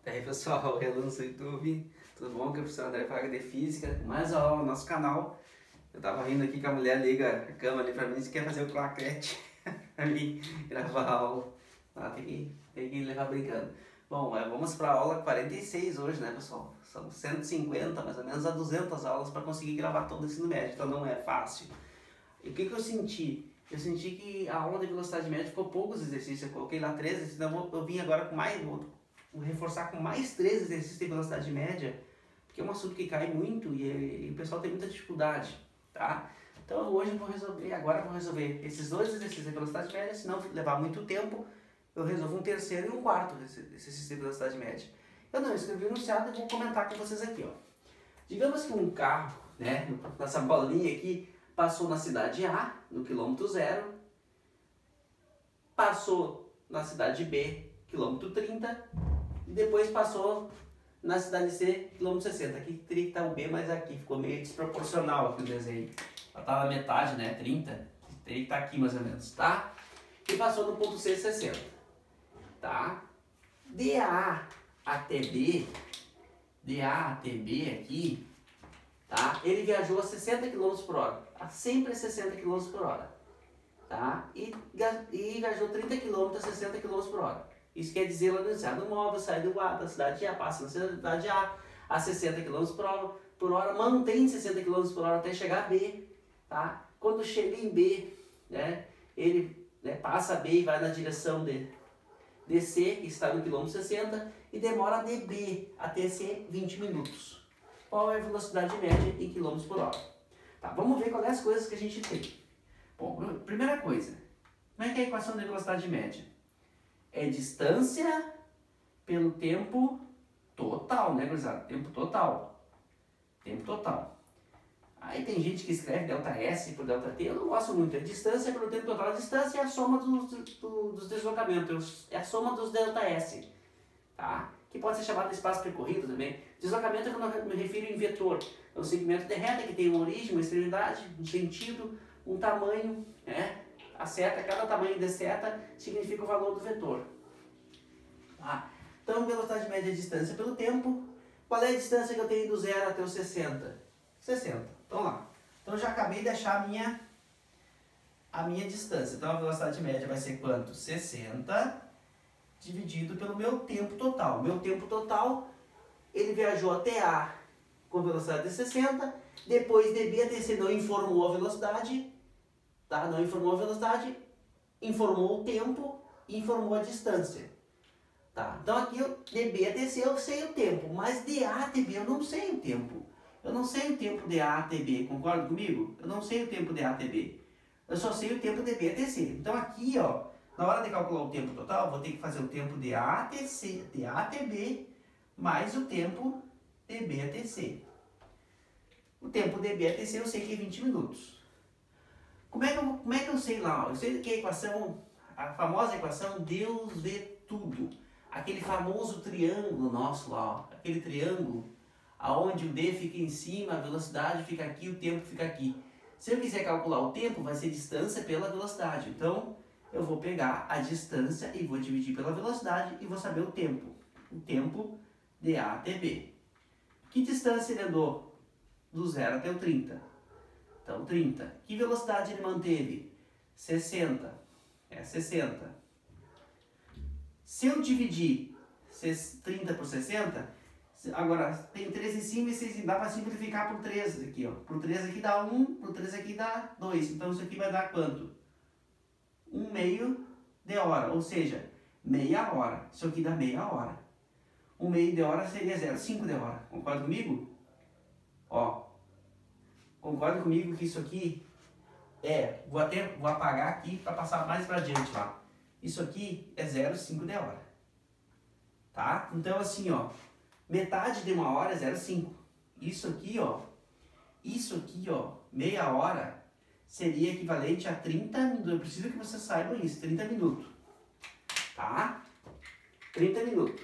E aí pessoal, eu no YouTube, tudo bom? Que é o professor André Fraga de Física, mais uma aula no nosso canal. Eu tava rindo aqui que a mulher liga a câmera ali pra mim, se quer fazer o claquete pra mim gravar a aula. Ah, tem que levar brincando. Bom, vamos pra aula 46 hoje, né pessoal? São 150, mais ou menos a 200 aulas para conseguir gravar todo o ensino médio, então não é fácil. E o que eu senti? Eu senti que a aula de velocidade média ficou poucos exercícios, eu coloquei lá 13, então eu vim agora com mais, vou reforçar com mais 13 exercícios de velocidade média, porque é um assunto que cai muito e o pessoal tem muita dificuldade, tá? Então hoje eu vou resolver esses dois exercícios de velocidade média, se não levar muito tempo, eu resolvo um terceiro e um quarto exercício de velocidade média. Eu não escrevi o enunciado e vou comentar com vocês aqui, ó. Digamos que um carro, né, nessa bolinha aqui, passou na cidade A, no quilômetro 0, passou na cidade B, quilômetro 30, e depois passou na cidade C, quilômetro 60. Aqui teria que estar o B, mas aqui ficou meio desproporcional aqui o desenho. Ela está na metade, né, 30, teria que estar aqui mais ou menos, tá? E passou no ponto C, 60, tá? DA até B aqui, tá? Ele viajou a 60 km por hora, sempre a 60 km por hora, tá? E viajou 30 km a 60 km por hora. Isso quer dizer lá no enunciado, o móvel sai do A, da cidade A, passa na cidade a 60 km por hora, mantém 60 km por hora até chegar a B, tá? Quando chega em B, né, ele passa B e vai na direção de DC, que está no quilômetro 60, e demora de B até C 20 minutos. Qual é a velocidade média em quilômetros por hora? Tá, vamos ver quais as coisas que a gente tem. Bom, primeira coisa, como é que é a equação de velocidade média? É distância pelo tempo total, né, gurizada? Tempo total. Tempo total. Aí tem gente que escreve ΔS por ΔT, eu não gosto muito. É distância pelo tempo total. A distância é a soma dos deslocamentos, é a soma dos ΔS, tá? Que pode ser chamado de espaço percorrido também. Deslocamento é quando eu me refiro em vetor. É um segmento de reta que tem uma origem, uma extremidade, um sentido, um tamanho, né? A seta, cada tamanho de seta significa o valor do vetor. Tá? Então, velocidade média é a distância pelo tempo. Qual é a distância que eu tenho do 0 até o 60? 60. Então lá. Então, eu já acabei de achar a minha distância. Então, a velocidade média vai ser quanto? 60 dividido pelo meu tempo total. Meu tempo total, ele viajou até A com velocidade de 60. Depois de B até C não informou a velocidade. Tá? Não informou a velocidade, informou o tempo e informou a distância. Tá? Então aqui de B até C eu sei o tempo, mas de A até B eu não sei o tempo. Eu não sei o tempo de A até B, concorda comigo? Eu não sei o tempo de A até B. Eu só sei o tempo de B até C. Então aqui, ó, na hora de calcular o tempo total, eu vou ter que fazer o tempo de A até C, de A até B, mais o tempo de B até C. O tempo de B até C eu sei que é 20 minutos. Como é que eu sei lá? Eu sei que a equação, a famosa equação Deus vê tudo. Aquele famoso triângulo nosso lá, ó, aquele triângulo aonde o D fica em cima, a velocidade fica aqui, o tempo fica aqui. Se eu quiser calcular o tempo, vai ser distância pela velocidade. Então, eu vou pegar a distância e vou dividir pela velocidade e vou saber o tempo. O tempo de A até B. Que distância ele andou? Do 0 até o 30. Então, 30. Que velocidade ele manteve? 60. É 60. Se eu dividir 30 por 60, agora tem 3 em cima e 6 em dá para simplificar por 3 aqui, ó. Por 3 aqui dá 1, por 3 aqui dá 2. Então, isso aqui vai dar quanto? 1 meio de hora, ou seja, meia hora. Isso aqui dá meia hora. 1 meio de hora seria 0,5 de hora. Concorda comigo? Ó. Concorda comigo que isso aqui vou apagar aqui para passar mais para diante lá. Isso aqui é 0,5 de hora. Tá? Então assim, ó, metade de uma hora é 0,5. Isso aqui, ó, meia hora seria equivalente a 30 minutos. Eu preciso que vocês saibam isso, 30 minutos. Tá? 30 minutos.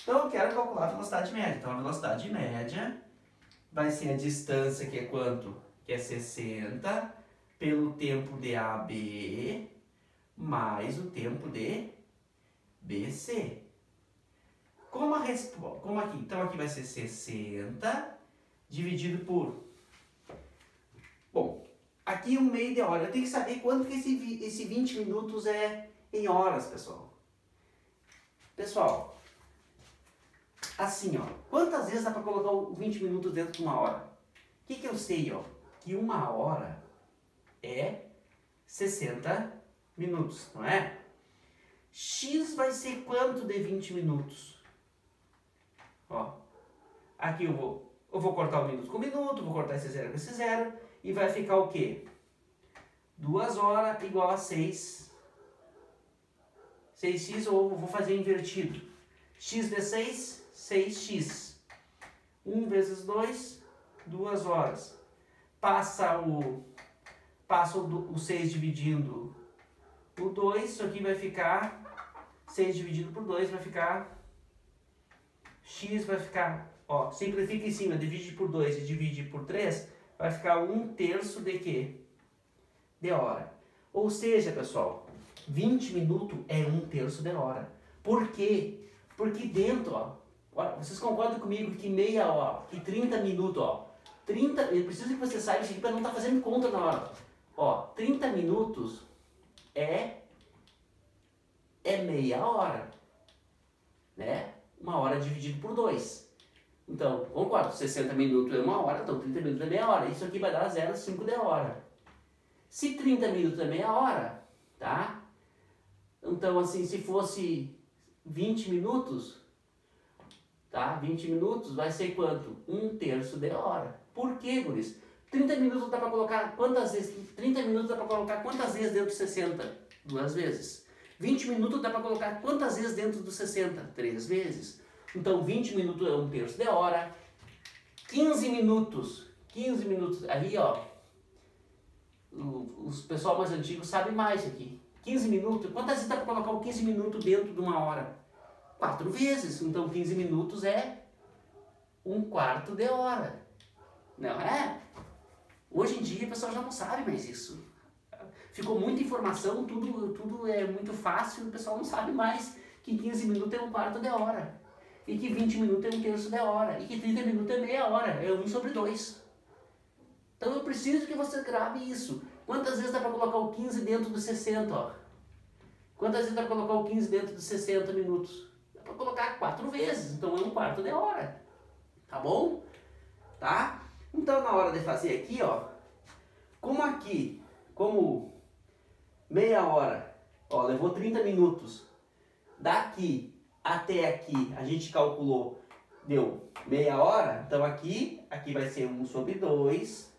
Então eu quero calcular a velocidade média. Então a velocidade média vai ser a distância, que é quanto? Que é 60 pelo tempo de AB mais o tempo de BC. como aqui? Então aqui vai ser 60 dividido por... Bom, aqui um meio de hora. Eu tenho que saber quanto que esse 20 minutos é em horas, pessoal. Pessoal, assim, ó. Quantas vezes dá para colocar o 20 minutos dentro de uma hora? O que eu sei, ó? Que uma hora é 60 minutos, não é? X vai ser quanto de 20 minutos? Ó, aqui eu vou cortar o minuto com minuto, vou cortar esse zero com esse zero, e vai ficar o quê? 2 horas igual a 6. 6x, ou vou fazer invertido. X vezes 6, 6x. 1 vezes 2, 2 horas. Passa o 6 dividindo o 2, isso aqui vai ficar 6 dividido por 2, vai ficar x, vai ficar, ó, simplifica em cima, divide por 2 e divide por 3, vai ficar 1/3 de quê? De hora. Ou seja, pessoal, 20 minutos é 1/3 de hora. Por quê? Porque dentro, ó, vocês concordam comigo que meia hora, que 30 minutos, ó, 30, eu preciso que você saiba isso aqui para não estar fazendo conta na hora. Ó, 30 minutos é meia hora, né? Uma hora dividido por 2. Então, concordo, 60 minutos é uma hora, então 30 minutos é meia hora. Isso aqui vai dar 0,5 de hora. Se 30 minutos é meia hora, tá? Então, assim, se fosse 20 minutos, tá? 20 minutos vai ser quanto? 1/3 de hora. Por quê, guris? 30 minutos dá para colocar quantas vezes? 30 minutos dá para colocar quantas vezes dentro de 60? 2 vezes. 20 minutos dá para colocar quantas vezes dentro dos 60? 3 vezes. Então 20 minutos é 1/3 de hora. 15 minutos, aí ó, os pessoal mais antigos sabem mais aqui. 15 minutos, quantas vezes dá para colocar o 15 minutos dentro de uma hora? 4 vezes. Então 15 minutos é 1/4 de hora. Não é? Hoje em dia o pessoal já não sabe mais isso. Ficou muita informação, tudo é muito fácil, o pessoal não sabe mais que 15 minutos é 1/4 de hora. E que 20 minutos é 1/3 de hora. E que 30 minutos é meia hora, é 1/2. Então eu preciso que você grave isso. Quantas vezes dá para colocar o 15 dentro dos 60, ó? Quantas vezes dá para colocar o 15 dentro dos 60 minutos? Dá para colocar 4 vezes, então é 1/4 de hora. Tá bom? Tá? Então na hora de fazer aqui, ó, como meia hora, ó, levou 30 minutos, daqui até aqui a gente calculou, deu meia hora, então aqui vai ser 1/2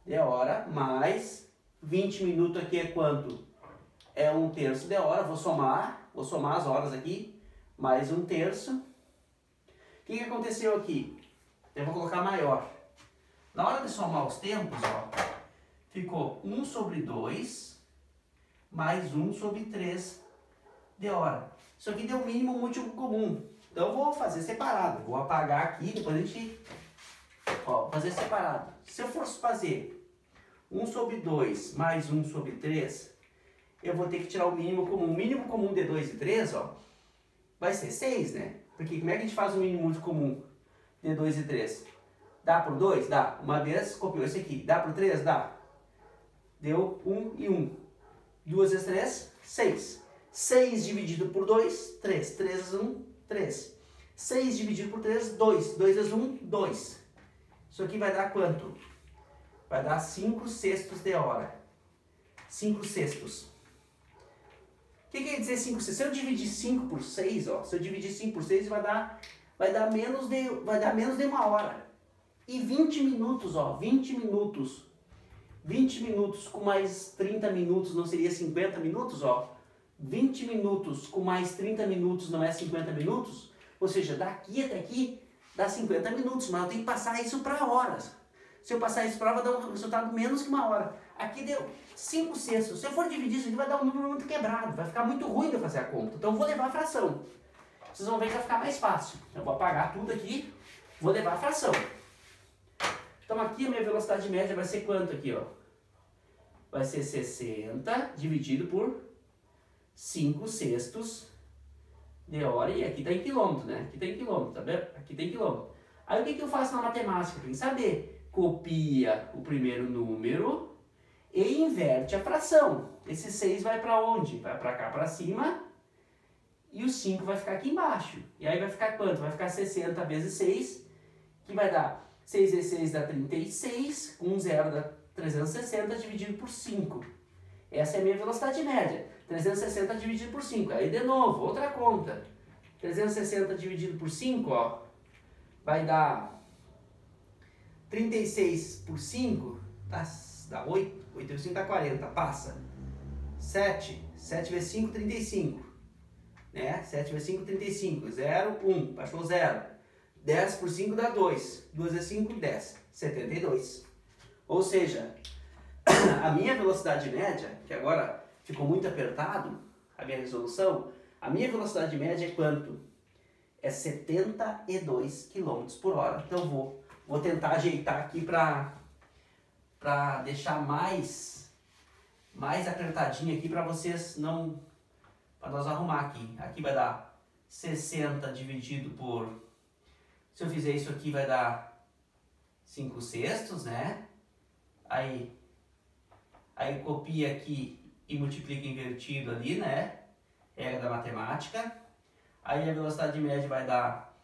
de hora, mais 20 minutos aqui é quanto? É 1/3 de hora, vou somar as horas aqui, mais 1/3. O que aconteceu aqui? Eu vou colocar maior. Na hora de somar os tempos, ó, ficou 1/2 mais 1/3 de hora. Isso aqui deu o mínimo múltiplo comum. Então eu vou fazer separado. Vou apagar aqui, depois a gente... Ó, fazer separado. Se eu fosse fazer 1/2 mais 1/3, eu vou ter que tirar o mínimo comum. O mínimo comum de 2 e 3, ó, vai ser 6, né? Porque como é que a gente faz o mínimo múltiplo comum de 2 e 3? Dá por 2? Dá. Uma vez, copiou esse aqui. Dá por 3? Dá. Deu 1 e 1. 2 vezes 3, 6. 6 dividido por 2, 3. 3 vezes 1, 3. 6 dividido por 3, 2. 2 vezes 1, 2. Isso aqui vai dar quanto? Vai dar 5/6 de hora. 5/6. O que quer dizer 5/6? Se eu dividir 5 por 6, ó, se eu dividir 5 por 6, vai dar menos de uma hora. E 20 minutos, ó, 20 minutos. 20 minutos com mais 30 minutos não seria 50 minutos, ó? 20 minutos com mais 30 minutos não é 50 minutos? Ou seja, daqui até aqui dá 50 minutos, mas eu tenho que passar isso para horas. Se eu passar isso para hora, vai dar um resultado menos que uma hora. Aqui deu 5/6. Se eu for dividir isso aqui, vai dar um número muito quebrado. Vai ficar muito ruim de eu fazer a conta. Então eu vou levar a fração. Vocês vão ver que vai ficar mais fácil. Eu vou apagar tudo aqui, vou levar a fração. Então aqui a minha velocidade média vai ser quanto aqui, ó? Vai ser 60 dividido por 5/6 de hora, e aqui está em quilômetro, né? Aqui está em quilômetro, tá vendo? Aqui tem quilômetro. Aí o que, que eu faço na matemática? Tem que saber. Copia o primeiro número e inverte a fração. Esse 6 vai para onde? Vai para cá, para cima. E o 5 vai ficar aqui embaixo. E aí vai ficar quanto? Vai ficar 60 vezes 6, que vai dar 6 vezes 6 dá 36, com 0 dá 360 dividido por 5. Essa é a minha velocidade média. 360 dividido por 5. Aí de novo, outra conta. 360 dividido por 5, ó, vai dar 36 por 5, dá 8. 8 vezes 5 dá 40, passa. 7 vezes 5, 35. Né? 7 vezes 5, 35. 0, 1, baixou 0. 10 por 5 dá 2. 2 vezes 5, 10. 72. Ou seja, a minha velocidade média, que agora ficou muito apertado, a minha resolução, a minha velocidade média é quanto? É 72 km por hora. Então vou tentar ajeitar aqui para deixar mais apertadinho aqui para vocês não... Para nós arrumar aqui. Aqui vai dar 60 dividido por... Se eu fizer isso aqui vai dar 5 sextos, né? Aí copia aqui e multiplica invertido ali, né? Regra da matemática. Aí a velocidade média vai dar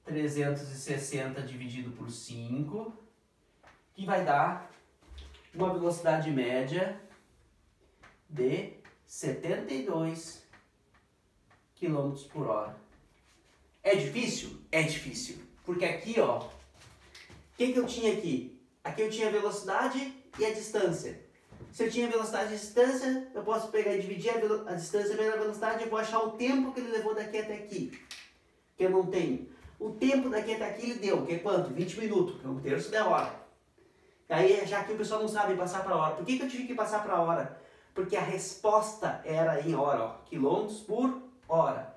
360 dividido por 5, que vai dar uma velocidade média de 72 km por hora. É difícil? É difícil. Porque aqui, ó, o que eu tinha aqui? Aqui eu tinha a velocidade e a distância. Se eu tinha velocidade e distância, eu posso pegar e dividir a distância pela velocidade, eu vou achar o tempo que ele levou daqui até aqui. Que eu não tenho. O tempo daqui até aqui ele deu, que é quanto? 20 minutos, que é 1/3 da hora. Aí, já que o pessoal não sabe passar para hora. Por que eu tive que passar para hora? Porque a resposta era em hora, ó, quilômetros por hora.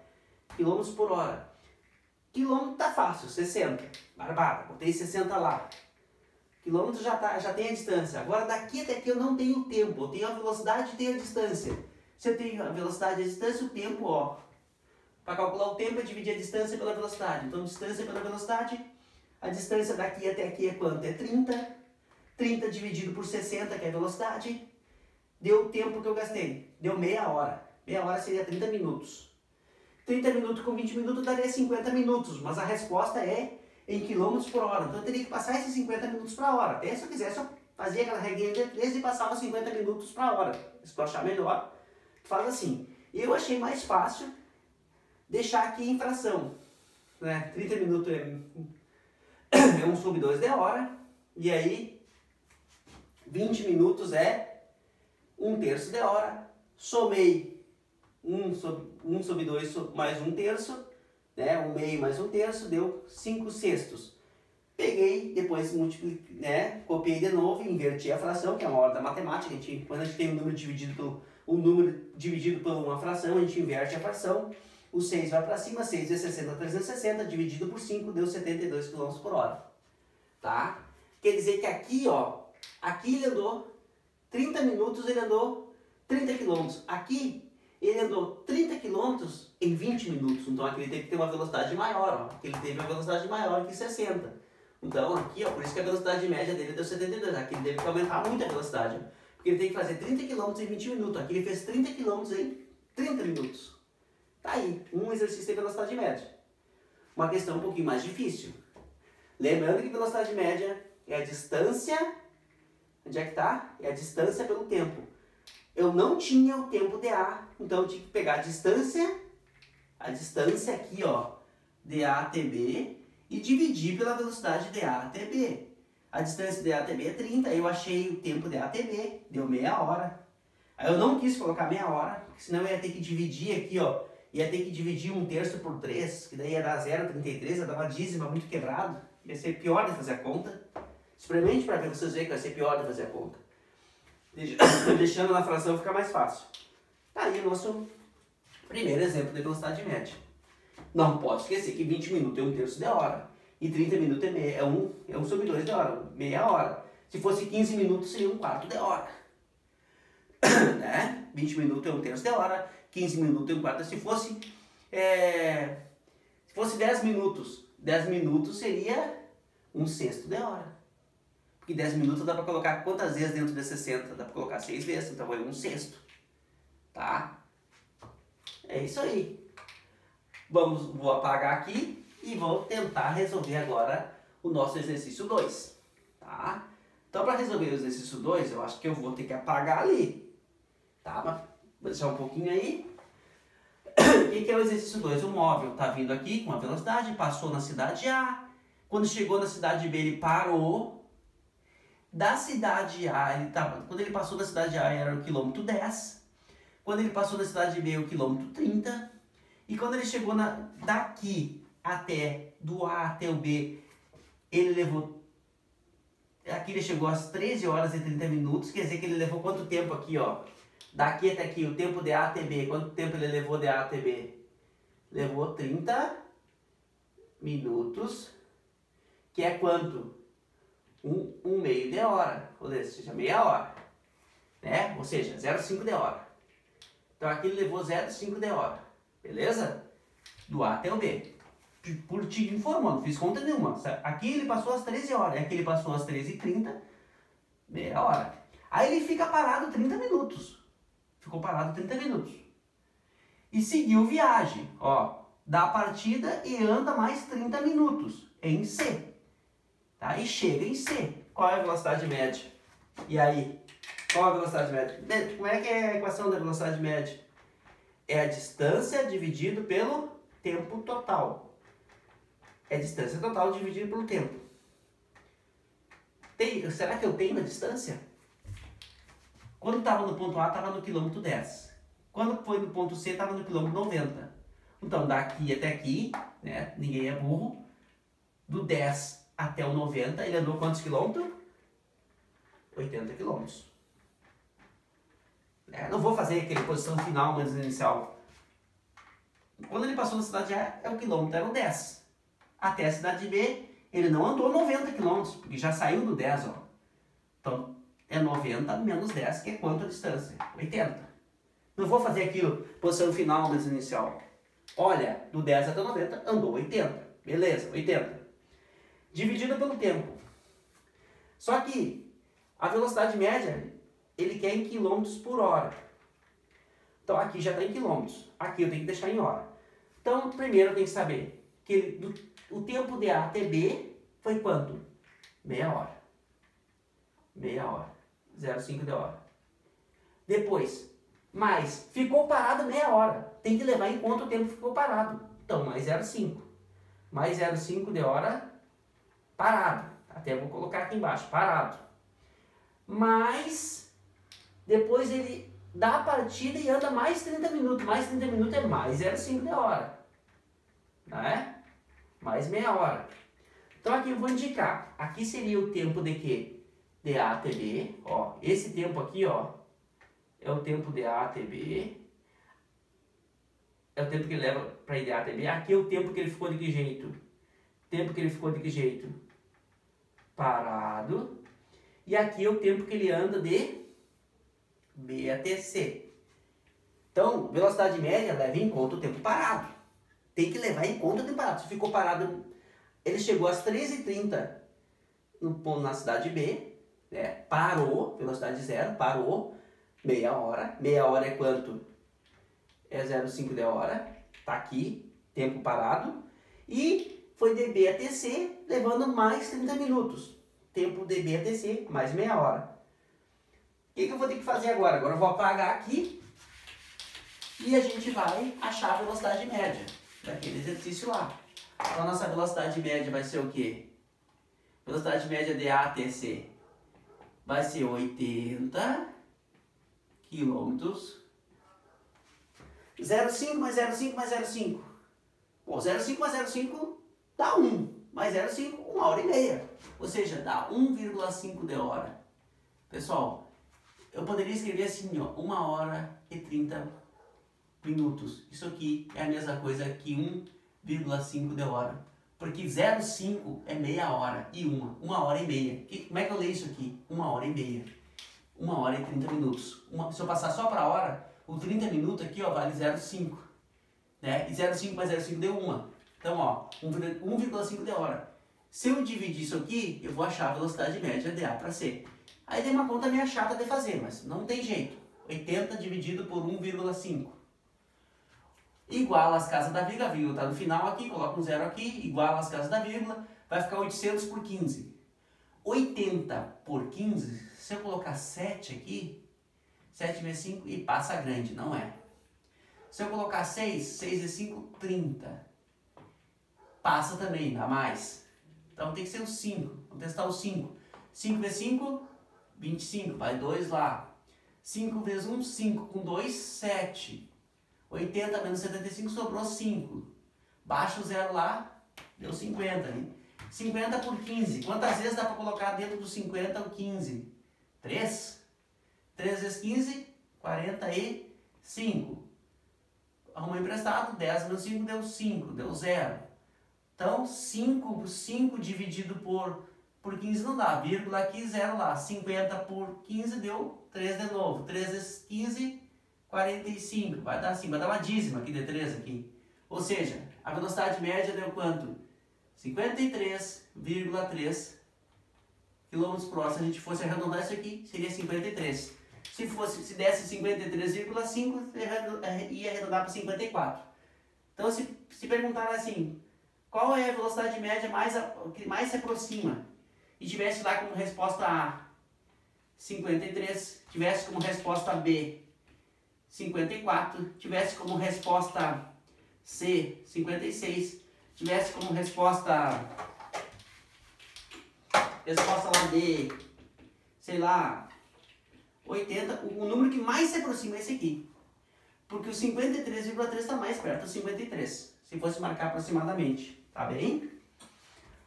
Quilômetros por hora. Quilômetro tá fácil, 60. Barbada, botei 60 lá. Quilômetro já tem a distância. Agora daqui até aqui eu não tenho o tempo. Eu tenho a velocidade e tenho a distância. Se eu tenho a velocidade e a distância, o tempo, ó. Para calcular o tempo é dividir a distância pela velocidade. Então, distância pela velocidade, a distância daqui até aqui é quanto? É 30. 30 dividido por 60, que é a velocidade, deu o tempo que eu gastei. Deu meia hora. Meia hora seria 30 minutos. 30 minutos com 20 minutos daria 50 minutos, mas a resposta é em quilômetros por hora. Então eu teria que passar esses 50 minutos para hora. Até se eu quisesse, eu fazia aquela regrinha de 3 e passava 50 minutos para hora. Se tu achar melhor, tu faz assim. Eu achei mais fácil deixar aqui em fração. Né? 30 minutos é 1 sobre 2 de hora. E aí 20 minutos é 1/3 de hora. Somei 1 sobre 2 mais 1/3, né? 1/2 mais 1/3, deu 5 sextos. Peguei, depois multipliquei, né? Copiei de novo e inverti a fração, que é uma hora da matemática. Quando a gente tem um número dividido por uma fração, a gente inverte a fração. O 6 vai para cima, 6 vezes 60, 360, dividido por 5, deu 72 km por hora. Tá? Quer dizer que aqui, ó, aqui ele andou 30 minutos, ele andou 30 km. Aqui ele andou 30 km em 20 minutos. Então aqui ele teve que ter uma velocidade maior, ó. Aqui ele teve uma velocidade maior que 60. Então aqui, ó, por isso que a velocidade média dele deu 72. Aqui ele teve que aumentar muito a velocidade. Porque ele tem que fazer 30 km em 20 minutos. Aqui ele fez 30 km em 30 minutos. Tá aí, um exercício de velocidade média. Uma questão um pouquinho mais difícil. Lembrando que velocidade média é a distância. Onde é que tá? É a distância pelo tempo. Eu não tinha o tempo dA, então eu tinha que pegar a distância aqui, ó, dA até B, e dividir pela velocidade dA até B. A distância dA até B é 30, aí eu achei o tempo dA até B, deu meia hora. Aí eu não quis colocar meia hora, porque senão eu ia ter que dividir aqui, ó, ia ter que dividir 1/3 por 3, que daí ia dar 0,33, ia dar uma dízima muito quebrado, ia ser pior de fazer a conta. Experimente para ver vocês verem que vai ser pior de fazer a conta. Deixando na fração fica mais fácil. Tá aí o nosso primeiro exemplo de velocidade média. Não pode esquecer que 20 minutos é 1/3 de hora. E 30 minutos é 1 sobre 2 de hora, meia hora. Se fosse 15 minutos seria 1/4 de hora. Né? 20 minutos é 1/3 de hora, 15 minutos é 1/4. Se fosse Se fosse 10 minutos seria 1/6 de hora. Porque 10 minutos dá para colocar quantas vezes dentro de 60? Dá para colocar 6 vezes, então é 1/6. Tá? É isso aí. Vou apagar aqui e vou tentar resolver agora o nosso exercício 2. Tá? Então, para resolver o exercício 2, eu acho que eu vou ter que apagar ali. Tá? Mas vou deixar um pouquinho aí. O que é o exercício 2? O móvel está vindo aqui com a velocidade, passou na cidade A. Quando chegou na cidade B, ele parou. Da cidade A, quando ele passou da cidade A, era o quilômetro 10. Quando ele passou da cidade B, o quilômetro 30. E quando ele chegou daqui até, do A até o B, ele levou... Aqui ele chegou às 13 horas e 30 minutos, quer dizer que ele levou quanto tempo aqui, ó? Daqui até aqui, o tempo de A até B, quanto tempo ele levou de A até B? Levou 30 minutos, que é quanto? Um meio de hora, ou seja, meia hora, né? Ou seja, 0,5 de hora. Então aqui ele levou 0,5 de hora, beleza? Do A até o B. Por te informar, não fiz conta nenhuma. Aqui ele passou às 13 horas, aqui ele passou às 13h30, meia hora. Aí ele fica parado 30 minutos. Ficou parado 30 minutos. E seguiu viagem, ó. Dá a partida e anda mais 30 minutos em C. Tá? E chega em C. Qual é a velocidade média? E aí? Qual a velocidade média? Como é que é a equação da velocidade média? É a distância dividido pelo tempo total. É a distância total dividida pelo tempo. Será que eu tenho a distância? Quando estava no ponto A, estava no quilômetro 10. Quando foi no ponto C, estava no quilômetro 90. Então, daqui até aqui, né? Ninguém é burro. Do 10 até o 90, ele andou quantos quilômetros? 80 quilômetros. Não vou fazer aquela posição final, mas inicial. Quando ele passou na cidade A, o quilômetro era o 10. Até a cidade B, ele não andou 90 quilômetros, porque já saiu do 10, ó. Então, é 90 menos 10, que é quanto a distância? 80. Não vou fazer aquilo, posição final, mas inicial. Olha, do 10 até o 90, andou 80. Beleza, 80. Dividido pelo tempo. Só que a velocidade média, ele quer em quilômetros por hora. Então aqui já está em quilômetros. Aqui eu tenho que deixar em hora. Então primeiro eu tenho que saber que o tempo de A até B foi quanto? Meia hora. Meia hora. 0,5 de hora. Depois, mais, ficou parado meia hora. Tem que levar em conta o tempo que ficou parado. Então, mais 0,5. Mais 0,5 de hora parado. Até vou colocar aqui embaixo, parado. Mas, depois ele dá a partida e anda mais 30 minutos. Mais 30 minutos é mais 0,5 de hora. Né? Mais meia hora. Então aqui eu vou indicar. Aqui seria o tempo de quê? De A até B. Ó, esse tempo aqui, ó, é o tempo de A até B. É o tempo que ele leva para ir de A até B. Aqui é o tempo que ele ficou de que jeito? Tempo que ele ficou de que jeito? Parado. E aqui é o tempo que ele anda de B até C. Então, velocidade média leva em conta o tempo parado. Tem que levar em conta o tempo parado. Se ficou parado, ele chegou às 13h30 na cidade B, né? Parou, velocidade zero, parou, meia hora. Meia hora é quanto? É 0,5 de hora. Tá aqui, tempo parado. E foi de B até C, levando mais 30 minutos. Tempo de B até C, mais meia hora. O que eu vou ter que fazer agora? Agora eu vou apagar aqui e a gente vai achar a velocidade média daquele exercício lá. Então a nossa velocidade média vai ser o quê? Velocidade média de A até C vai ser 80 quilômetros. 0,5 mais 0,5 mais 0,5. Pô, 0,5 mais 0,5 dá 1. Mais 0,5, 1 hora e meia. Ou seja, dá 1,5 de hora. Pessoal, eu poderia escrever assim, ó, 1 hora e 30 minutos. Isso aqui é a mesma coisa que 1,5 de hora. Porque 0,5 é meia hora e 1 hora e meia. Como é que eu leio isso aqui? 1 hora e meia. 1 hora e 30 minutos. Se eu passar só para a hora, o 30 minutos aqui, ó, vale 0,5. né? E 0,5 mais 0,5 deu 1. Então, ó, 1,5 de hora. Se eu dividir isso aqui, eu vou achar a velocidade média de A para C. Aí dei uma conta meio chata de fazer, mas não tem jeito. 80 dividido por 1,5. Igual as casas da vírgula, a vírgula está no final aqui, coloca um zero aqui, igual as casas da vírgula, vai ficar 800 por 15. 80 por 15, se eu colocar 7 aqui, 7 vezes 5 e passa grande, não é. Se eu colocar 6, 6 vezes 5, 30. Passa também, dá mais. Então tem que ser o 5, vamos testar o 5. 5 vezes 5, 25, vai 2 lá. 5 vezes 1, 5, com 2, 7. 80 menos 75 sobrou 5. Baixa o zero lá, deu 50 ali. 50 por 15. Quantas vezes dá para colocar dentro do 50 o 15? 3? 3 vezes 15, 45. Arrumou emprestado, 10 menos 5 deu 5, deu 0. Então, 5 dividido por 15 não dá. Vírgula aqui, 0 lá. 50 por 15 deu 3 de novo. 3 vezes 15, 45. Vai dar assim, vai dar uma dízima aqui de 3 aqui. Ou seja, a velocidade média deu quanto? 53,3 km por hora. Se a gente fosse arredondar isso aqui, seria 53. Se desse 53,5, ia arredondar para 54. Então, se perguntar assim, qual é a velocidade média que mais se aproxima? E tivesse lá como resposta A 53, tivesse como resposta B 54, tivesse como resposta C 56, tivesse como resposta lá D, sei lá, 80, o número que mais se aproxima é esse aqui. Porque o 53,3 está mais perto do 53, se fosse marcar aproximadamente, tá bem?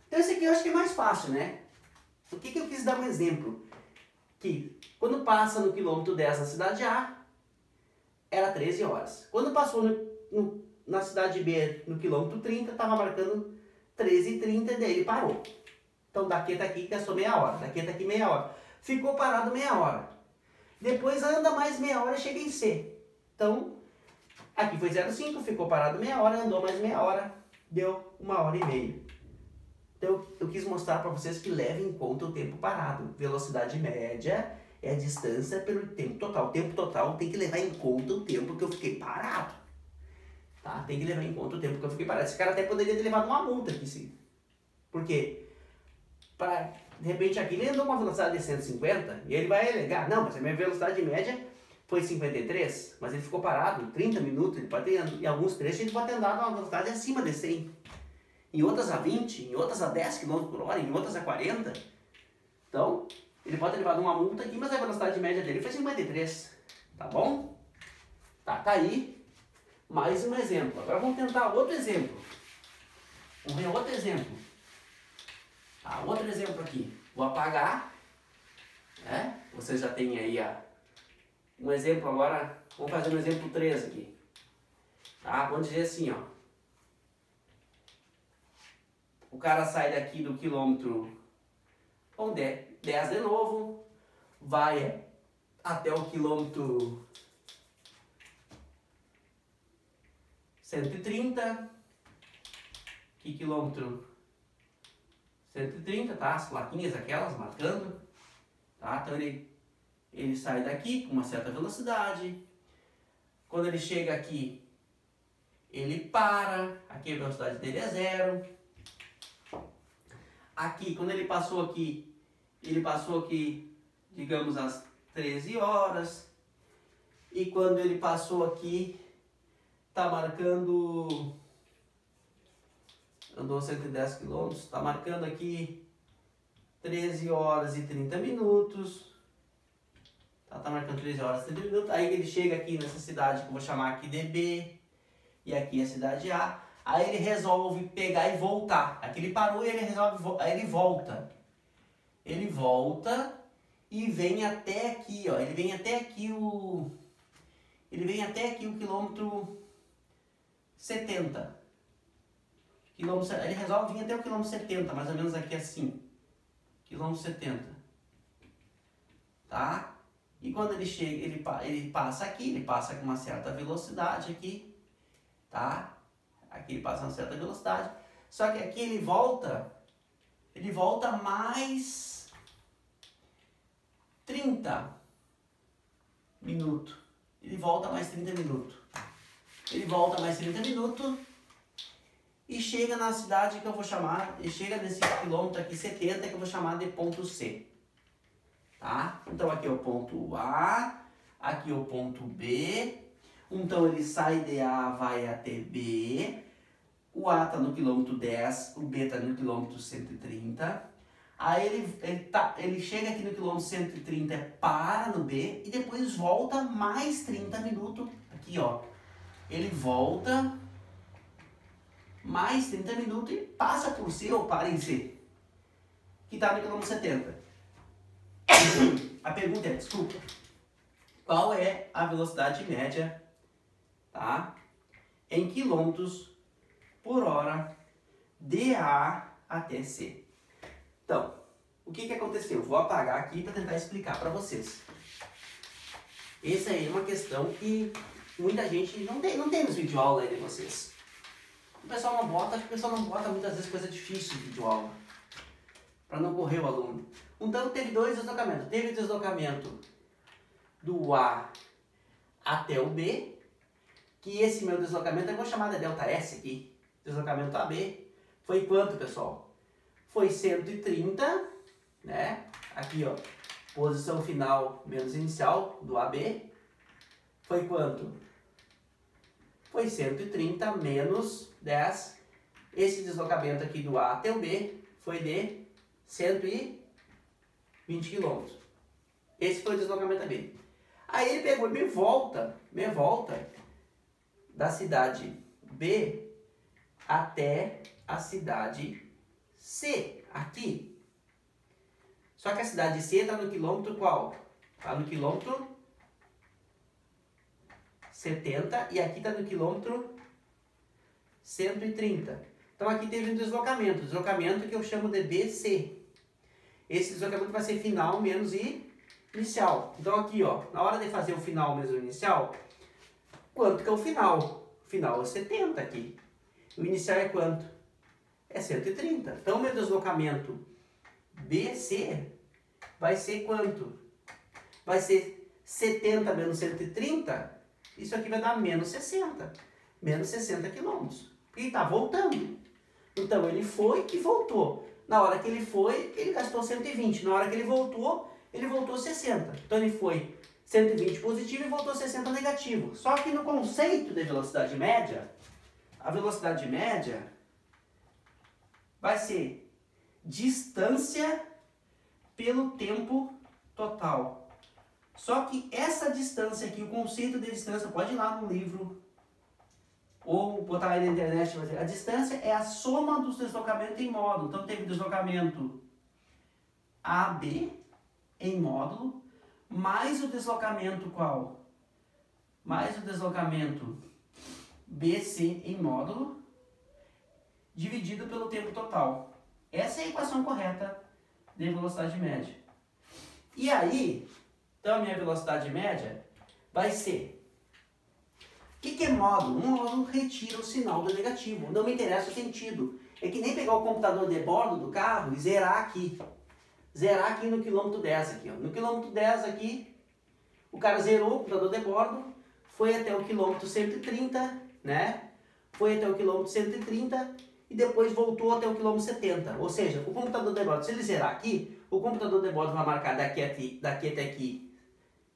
Então esse aqui eu acho que é mais fácil, né? O que eu quis dar um exemplo? Que quando passa no quilômetro 10 na cidade A, era 13 horas. Quando passou na cidade B, no quilômetro 30, estava marcando 13h30 e daí ele parou. Então daqui até aqui gastou meia hora, daqui até aqui meia hora. Ficou parado meia hora. Depois anda mais meia hora e chega em C. Então, aqui foi 0,5, ficou parado meia hora, andou mais meia hora, deu 1h30. Então eu quis mostrar para vocês que levem em conta o tempo parado. Velocidade média é a distância pelo tempo total. O tempo total tem que levar em conta o tempo que eu fiquei parado. Tá? Tem que levar em conta o tempo que eu fiquei parado. Esse cara até poderia ter levado uma multa aqui, sim. Por quê? De repente aqui ele andou com uma velocidade de 150 e ele vai alegar, não, mas a minha velocidade média foi 53, mas ele ficou parado 30 minutos, ele pode ter, em alguns trechos ele pode ter andado a uma velocidade acima de 100. Em outras a 20, em outras a 10 km por hora, em outras a 40. Então, ele pode ter levado uma multa aqui, mas a velocidade média dele foi 53. Tá bom? Tá aí mais um exemplo. Agora vamos tentar outro exemplo. Vamos ver outro exemplo. Outro exemplo aqui. Vou apagar. Né? Vocês já têm aí um exemplo agora. Vamos fazer um exemplo 3 aqui. Tá? Vamos dizer assim, ó. O cara sai daqui do quilômetro 10 de novo, vai até o quilômetro 130, que quilômetro 130, tá? As plaquinhas aquelas marcando, tá? Então ele sai daqui com uma certa velocidade, quando ele chega aqui, ele para, aqui a velocidade dele é 0. Aqui, quando ele passou aqui, digamos, às 13 horas. E quando ele passou aqui, tá marcando, andou 110 km, tá marcando aqui 13 horas e 30 minutos. Tá marcando 13 horas e 30 minutos. Aí ele chega aqui nessa cidade que eu vou chamar aqui de B. E aqui é a cidade A. Aí ele resolve pegar e voltar. Aqui ele parou e ele resolve, aí ele volta. Ele volta e vem até aqui, ó. Ele vem até aqui o quilômetro 70. Ele resolve vir até o quilômetro 70, mais ou menos aqui assim. Quilômetro 70. Tá? E quando ele chega, ele passa aqui, ele passa com uma certa velocidade aqui. tá? Aqui ele passa uma certa velocidade, só que aqui ele volta mais 30 minutos. Ele volta mais 30 minutos. Ele volta mais 30 minutos e chega na cidade que eu vou chamar, e chega nesse quilômetro aqui 70 que eu vou chamar de ponto C. Tá? Então aqui é o ponto A, aqui é o ponto B. Então ele sai de A, vai até B. O A está no quilômetro 10, o B está no quilômetro 130. Aí ele chega aqui no quilômetro 130, para no B e depois volta mais 30 minutos. Aqui, ó. Ele volta mais 30 minutos e passa por C ou para em C, que está no quilômetro 70. A pergunta é, desculpa, qual é a velocidade média, tá, em quilômetros por hora de A até C? Então, o que aconteceu? Vou apagar aqui para tentar explicar para vocês. Essa aí é uma questão que muita gente não tem nos videoaula aí de vocês. O pessoal não bota, muitas vezes coisa difícil em videoaula, para não correr o aluno. Então teve dois deslocamentos. Teve o deslocamento do A até o B, que esse meu deslocamento eu vou chamar de delta S aqui. Deslocamento AB foi quanto, pessoal? Foi 130, né? Aqui, ó, posição final menos inicial do AB. Foi quanto? Foi 130 menos 10. Esse deslocamento aqui do A até o B foi de 120 km. Esse foi o deslocamento AB. Aí ele pegou e me volta da cidade B até a cidade C, aqui. Só que a cidade C está no quilômetro qual? Está no quilômetro 70 e aqui está no quilômetro 130. Então aqui teve um deslocamento que eu chamo de BC. Esse deslocamento vai ser final menos inicial. Então aqui, ó, na hora de fazer o final menos o inicial, quanto que é o final? O final é 70 aqui. O inicial é quanto? É 130. Então meu deslocamento BC vai ser quanto? Vai ser 70 menos 130. Isso aqui vai dar menos 60. Menos 60 quilômetros. Porque está voltando. Então ele foi e voltou. Na hora que ele foi, ele gastou 120. Na hora que ele voltou 60. Então ele foi 120 positivo e voltou 60 negativo. Só que no conceito de velocidade média, a velocidade média vai ser distância pelo tempo total. Só que essa distância aqui, o conceito de distância, pode ir lá no livro ou botar aí na internet. A distância é a soma dos deslocamentos em módulo. Então teve deslocamento AB em módulo, mais o deslocamento qual? Mais o deslocamento BC em módulo, dividido pelo tempo total. Essa é a equação correta de velocidade média. E aí, então a minha velocidade média vai ser... O que é módulo? Um módulo retira o sinal do negativo. Não me interessa o sentido. É que nem pegar o computador de bordo do carro e zerar aqui. Zerar aqui no quilômetro 10 aqui, ó. No quilômetro 10 aqui, o cara zerou o computador de bordo, foi até o quilômetro 130, né? Foi até o quilômetro 130 e depois voltou até o quilômetro 70. Ou seja, o computador de bordo, se ele zerar aqui, o computador de bordo vai marcar daqui até aqui,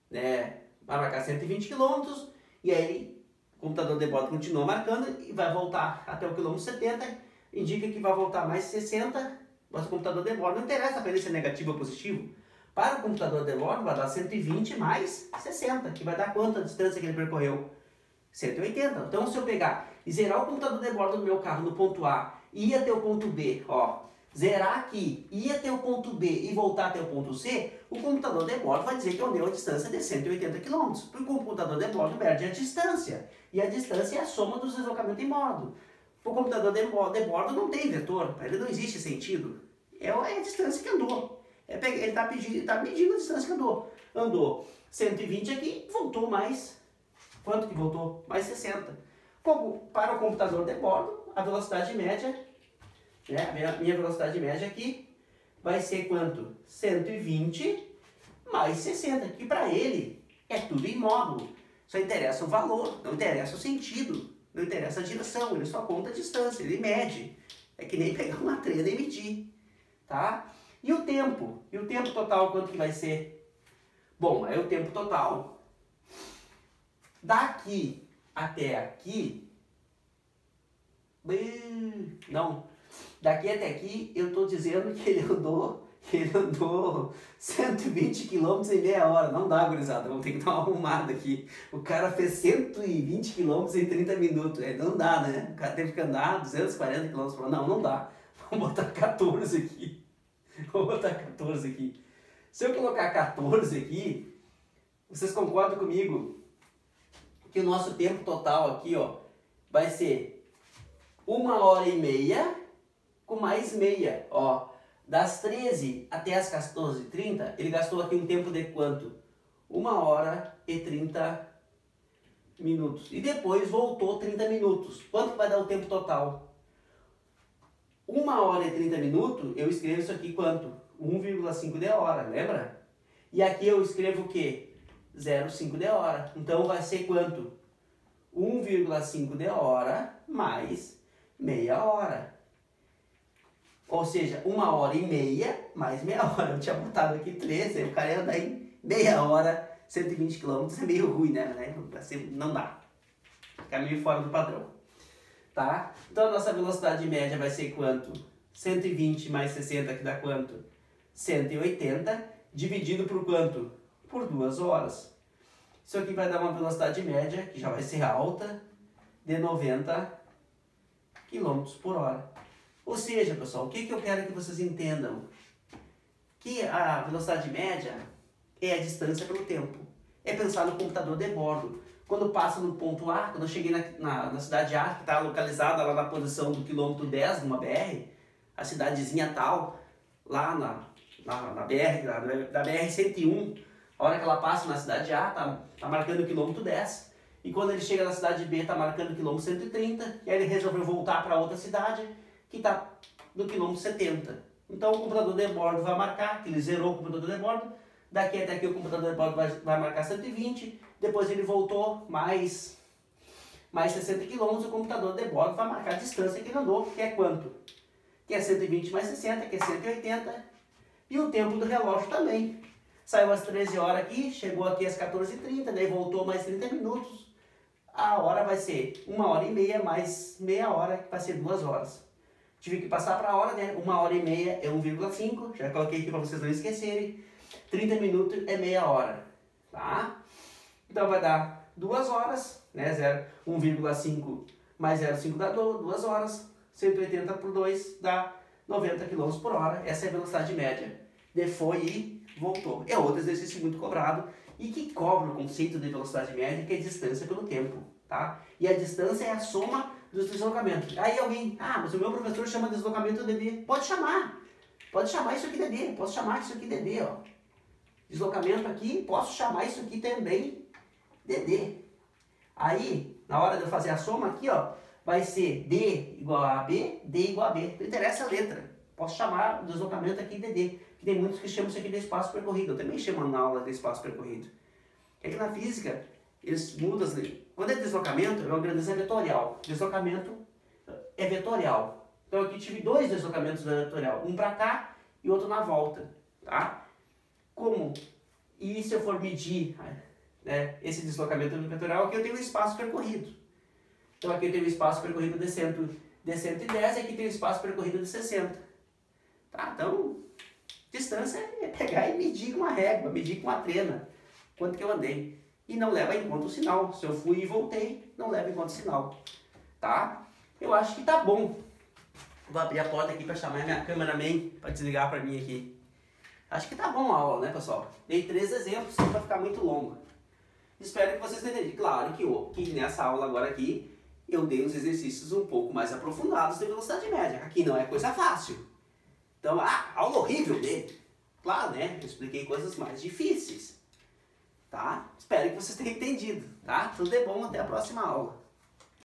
né? Vai marcar 120 km e aí o computador de bordo continua marcando e vai voltar até o quilômetro 70, indica que vai voltar mais 60, mas o computador de bordo não interessa para ele ser negativo ou positivo. Para o computador de bordo vai dar 120 mais 60, que vai dar quanto a distância que ele percorreu? 180. Então se eu pegar e zerar o computador de bordo do meu carro no ponto A e ir até o ponto B, ó, zerar aqui, ir até o ponto B e voltar até o ponto C, o computador de bordo vai dizer que eu andei uma distância de 180 km, porque o computador de bordo mede a distância, e a distância é a soma dos deslocamentos em módulo. O computador de bordo não tem vetor, ele não existe sentido, é a distância que andou. Ele está medindo a distância que andou. Andou 120 aqui, voltou mais, quanto que voltou? Mais 60. Para o computador de bordo, a velocidade média, né, a minha velocidade média aqui, vai ser quanto? 120 mais 60, que para ele é tudo em módulo. Só interessa o valor, não interessa o sentido, não interessa a direção, ele só conta a distância, ele mede. É que nem pegar uma trena e medir, tá? E o tempo? E o tempo total quanto que vai ser? Bom, aí o tempo total, daqui até aqui, não, daqui até aqui eu estou dizendo que ele andou 120 km em meia hora. Não dá, gurizada, vamos ter que dar uma arrumada aqui. O cara fez 120 km em 30 minutos. Não dá, né? O cara teve que andar 240 km por hora. Não, não dá. Vamos botar 14 aqui. Vou botar 14 aqui. Se eu colocar 14 aqui, vocês concordam comigo que o nosso tempo total aqui, ó, vai ser 1h30 com mais meia, ó. Das 13 até as 14h30, ele gastou aqui um tempo de quanto? 1h30 minutos. E depois voltou 30 minutos. Quanto vai dar o tempo total? 1h30 minutos, eu escrevo isso aqui quanto? 1,5 de hora, lembra? E aqui eu escrevo o quê? 0,5 de hora. Então vai ser quanto? 1,5 de hora mais meia hora. Ou seja, 1h30 mais meia hora. Eu tinha botado aqui 13, o cara ia andar em meia hora, 120 km. É meio ruim, né? Não dá. Fica meio fora do padrão. Tá? Então a nossa velocidade média vai ser quanto? 120 mais 60, que dá quanto? 180, dividido por quanto? Por 2 horas. Isso aqui vai dar uma velocidade média, que já vai ser alta, de 90 km por hora. Ou seja, pessoal, o que eu quero que vocês entendam? Que a velocidade média é a distância pelo tempo. É pensar no computador de bordo. Quando passa no ponto A, quando eu cheguei na cidade A, que está localizada lá na posição do quilômetro 10 de uma BR, a cidadezinha tal, lá na BR, da BR-101, a hora que ela passa na cidade A, tá marcando o quilômetro 10. E quando ele chega na cidade B, está marcando o quilômetro 130. E aí ele resolveu voltar para outra cidade, que está no quilômetro 70. Então o computador de bordo vai marcar, que ele zerou o computador de bordo, daqui até aqui o computador de bordo vai marcar 120, depois ele voltou mais 60 km, o computador de bordo vai marcar a distância que ele andou, que é quanto? Que é 120 mais 60, que é 180, e o tempo do relógio também. Saiu às 13 horas aqui, chegou aqui às 14h30, daí voltou mais 30 minutos, a hora vai ser 1h30 mais meia hora, que vai ser 2 horas. Tive que passar para a hora, né? 1h30 é 1,5, já coloquei aqui para vocês não esquecerem. 30 minutos é meia hora, tá? Então vai dar 2 horas, né? 1,5 mais 0,5 dá 2 horas. 180 por 2 dá 90 km por hora. Essa é a velocidade média. De foi e voltou. É outro exercício muito cobrado e que cobra o conceito de velocidade média, que é distância pelo tempo, tá? E a distância é a soma dos deslocamentos. Aí alguém, mas o meu professor chama deslocamento de D. Pode chamar isso aqui de D, posso chamar isso aqui de D, ó. Deslocamento aqui, posso chamar isso aqui também de D. Aí, na hora de eu fazer a soma aqui, ó, vai ser D igual a B, D igual a B. Não interessa a letra. Posso chamar o deslocamento aqui de D. Que tem muitos que chamam isso aqui de espaço percorrido. Eu também chamo na aula de espaço percorrido. É que na física, eles mudam as letras. Quando é deslocamento, é uma grandeza vetorial. Deslocamento é vetorial. Então aqui tive 2 deslocamentos vetorial. Um para cá e outro na volta. Tá? Como? E se eu for medir, né, esse deslocamento vetorial, aqui eu tenho um espaço percorrido. Então aqui eu tenho um espaço percorrido de 110 e aqui tem um espaço percorrido de 60. Tá? Então, distância é pegar e medir com uma régua, medir com uma trena. Quanto que eu andei. E não leva em conta o sinal. Se eu fui e voltei, não leva em conta o sinal. Tá? Eu acho que tá bom. Vou abrir a porta aqui para chamar a minha cameraman para desligar para mim aqui. Acho que tá bom a aula, né, pessoal? Dei 3 exemplos, não vai ficar muito longo. Espero que vocês tenham entendido. Claro que nessa aula agora aqui, eu dei uns exercícios um pouco mais aprofundados de velocidade média. Aqui não é coisa fácil. Então, aula horrível dele. Claro, né? Eu expliquei coisas mais difíceis. Tá? Espero que vocês tenham entendido, tá? Tudo de bom, até a próxima aula.